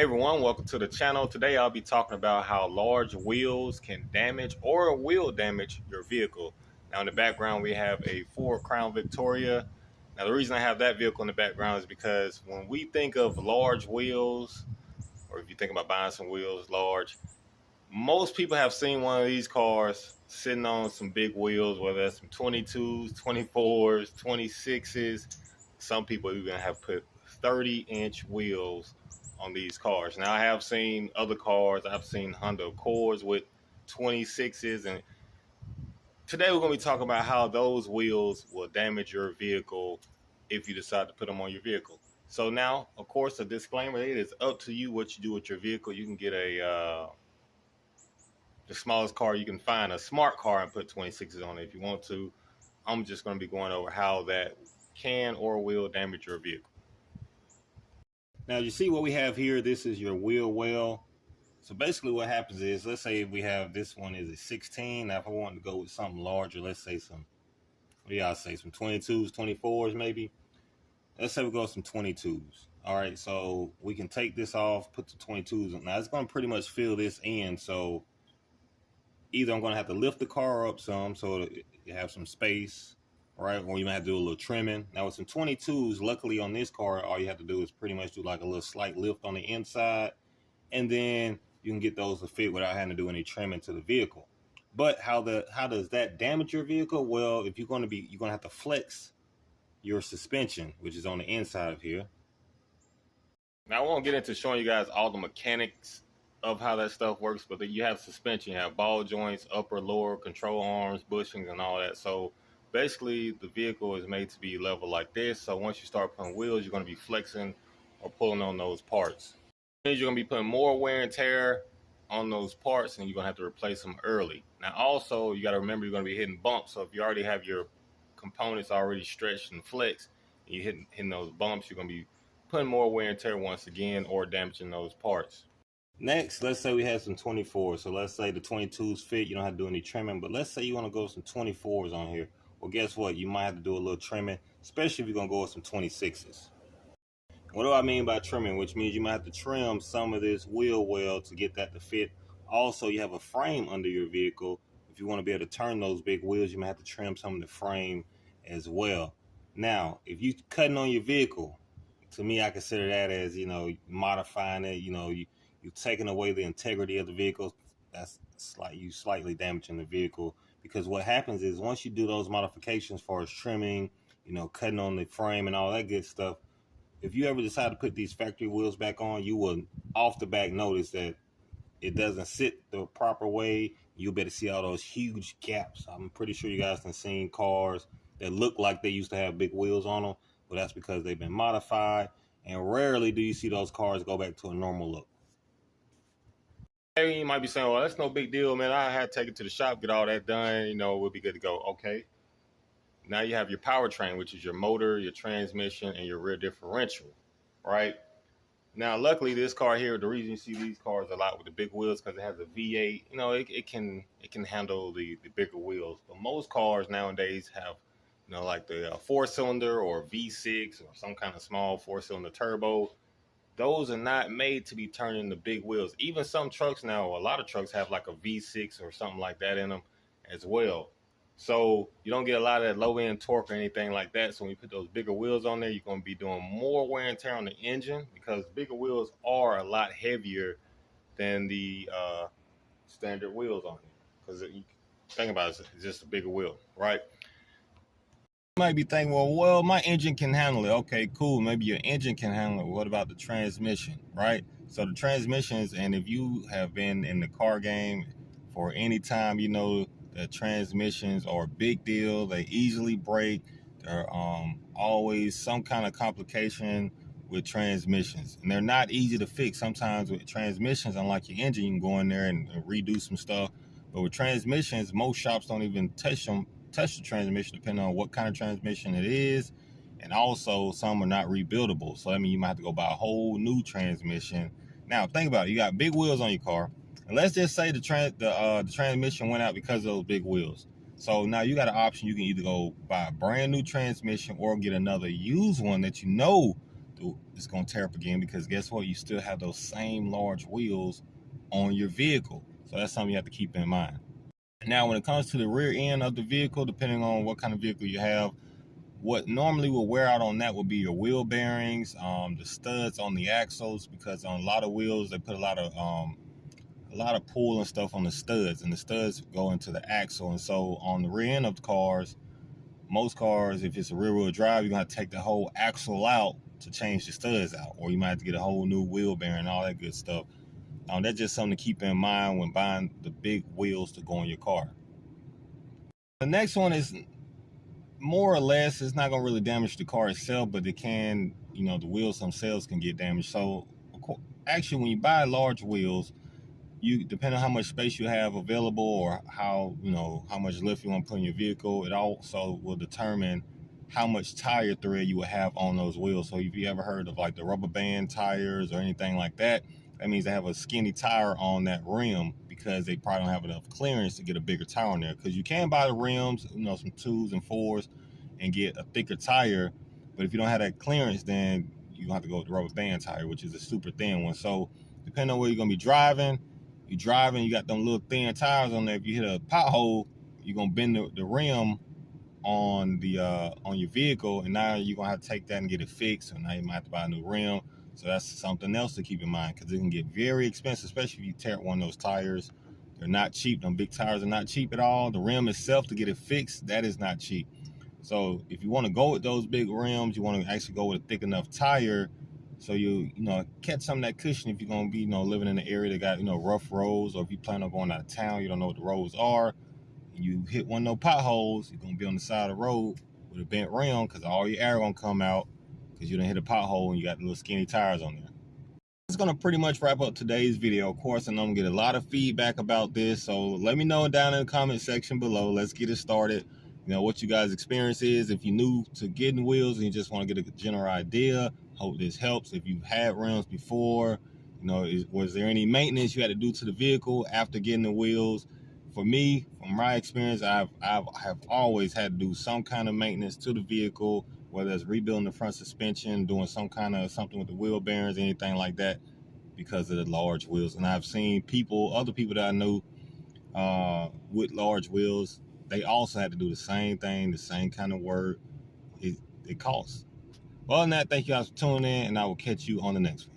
Hey everyone, welcome to the channel. Today I'll be talking about how large wheels can damage or will damage your vehicle. Now in the background we have a Ford Crown Victoria. Now the reason I have that vehicle in the background is because when we think of large wheels, or if you think about buying some wheels large, most people have seen one of these cars sitting on some big wheels, whether that's some 22s, 24s, 26s. Some people even have put 30-inch wheels on these cars. Now, I have seen other cars. I've seen Honda Accords with 26s. And today we're going to be talking about how those wheels will damage your vehicle if you decide to put them on your vehicle. So now, of course, a disclaimer, it is up to you what you do with your vehicle. You can get the smallest car you can find, a smart car, and put 26s on it if you want to. I'm just going to be going over how that can or will damage your vehicle. Now you see what we have here. This is your wheel well. So basically what happens is, let's say we have this one is a 16. Now if I wanted to go with something larger, let's say some, what do y'all say, some 22s, 24s maybe. Let's say we go with some 22s. All right, so we can take this off, put the 22s on. Now it's going to pretty much fill this in. So either I'm going to have to lift the car up some so you have some space, right? Or you might have to do a little trimming. Now with some 22s, luckily on this car, all you have to do is pretty much do like a little slight lift on the inside, and then you can get those to fit without having to do any trimming to the vehicle. But how does that damage your vehicle? Well, if you're going to have to flex your suspension, which is on the inside of here. Now I won't get into showing you guys all the mechanics of how that stuff works, but you have suspension, you have ball joints, upper, lower, control arms, bushings, and all that. So basically the vehicle is made to be level like this. So once you start putting wheels, you're going to be flexing or pulling on those parts. It means you're going to be putting more wear and tear on those parts, and you're going to have to replace them early. Now also you got to remember you're going to be hitting bumps. So if you already have your components already stretched and flexed, and you're hitting those bumps, you're going to be putting more wear and tear once again, or damaging those parts. Next, let's say we have some 24s. So let's say the 22s fit, you don't have to do any trimming, but let's say you want to go with some 24s on here. Well, guess what? You might have to do a little trimming, especially if you're going to go with some 26s. What do I mean by trimming? Which means you might have to trim some of this wheel well to get that to fit. Also, you have a frame under your vehicle. If you want to be able to turn those big wheels, you might have to trim some of the frame as well. Now, if you're cutting on your vehicle, to me, I consider that as, modifying it, you're taking away the integrity of the vehicle. That's you slightly damaging the vehicle, because what happens is once you do those modifications as far as trimming, cutting on the frame and all that good stuff, if you ever decide to put these factory wheels back on, you will off the back notice that it doesn't sit the proper way. You'll better see all those huge gaps. I'm pretty sure you guys have seen cars that look like they used to have big wheels on them, but that's because they've been modified, and rarely do you see those cars go back to a normal look. You might be saying, well, that's no big deal, man. I had to take it to the shop, get all that done, we'll be good to go. Okay. Now you have your powertrain, which is your motor, your transmission, and your rear differential, right? Now, luckily, this car here, the reason you see these cars a lot with the big wheels, because it has a V8, it can handle the bigger wheels. But most cars nowadays have, like the 4-cylinder or V6 or some kind of small 4-cylinder turbo. Those are not made to be turning the big wheels. Even some trucks now, a lot of trucks have like a V6 or something like that in them as well. So you don't get a lot of that low end torque or anything like that. So when you put those bigger wheels on there, you're going to be doing more wear and tear on the engine, because bigger wheels are a lot heavier than the standard wheels on here. Because you think about it, it's just a bigger wheel, right? Might be thinking, well, my engine can handle it. Okay, cool. Maybe your engine can handle it. What about the transmission, right? So the transmissions, and if you have been in the car game for any time, the transmissions are a big deal. They easily break. There always some kind of complication with transmissions, and they're not easy to fix. Sometimes with transmissions, unlike your engine, you can go in there and redo some stuff. But with transmissions, most shops don't even touch the transmission, depending on what kind of transmission it is, and also some are not rebuildable. So I mean, you might have to go buy a whole new transmission. Now think about it, you got big wheels on your car, and let's just say the transmission went out because of those big wheels. So now you got an option. You can either go buy a brand new transmission or get another used one that it's going to tear up again, because guess what? You still have those same large wheels on your vehicle. So that's something you have to keep in mind. Now, when it comes to the rear end of the vehicle, depending on what kind of vehicle you have, what normally will wear out on that will be your wheel bearings, the studs on the axles, because on a lot of wheels they put a lot of pull and stuff on the studs, and the studs go into the axle. And so on the rear end of the cars, most cars, if it's a rear wheel drive, you're gonna have to take the whole axle out to change the studs out, or you might have to get a whole new wheel bearing, all that good stuff. That's just something to keep in mind when buying the big wheels to go on your car. The next one is more or less, it's not going to really damage the car itself, but it can, the wheels themselves can get damaged. So actually, when you buy large wheels, you, depending on how much space you have available, or how much lift you want to put in your vehicle, it also will determine how much tire tread you will have on those wheels. So if you ever heard of like the rubber band tires or anything like that, that means they have a skinny tire on that rim, because they probably don't have enough clearance to get a bigger tire on there. Because you can buy the rims, some 2s and 4s, and get a thicker tire, but if you don't have that clearance, then you're gonna have to go with the rubber band tire, which is a super thin one. So depending on where you're gonna be driving, you got them little thin tires on there. If you hit a pothole, you're gonna bend the rim on your vehicle, and now you're gonna have to take that and get it fixed. So now you might have to buy a new rim. So that's something else to keep in mind, because it can get very expensive, especially if you tear one of those tires. They're not cheap. Them big tires are not cheap at all. The rim itself, to get it fixed, that is not cheap. So if you want to go with those big rims, you want to actually go with a thick enough tire, so you catch some of that cushion if you're gonna be living in an area that got rough roads, or if you plan on going out of town, you don't know what the roads are, and you hit one of those potholes, you're gonna be on the side of the road with a bent rim, because all your air gonna come out, because you done hit a pothole and you got little skinny tires on there. It's gonna pretty much wrap up today's video. Of course, I know I'm gonna get a lot of feedback about this, so let me know down in the comment section below. Let's get it started. What you guys' experience is. If you're new to getting wheels and you just want to get a general idea, hope this helps. If you've had rims before, was there any maintenance you had to do to the vehicle after getting the wheels? For me, from my experience, I have always had to do some kind of maintenance to the vehicle, whether it's rebuilding the front suspension, doing something with the wheel bearings, anything like that, because of the large wheels. And I've seen other people that I knew with large wheels, they also had to do the same thing, the same kind of work. It costs. Well, other than that, thank you guys for tuning in, and I will catch you on the next one.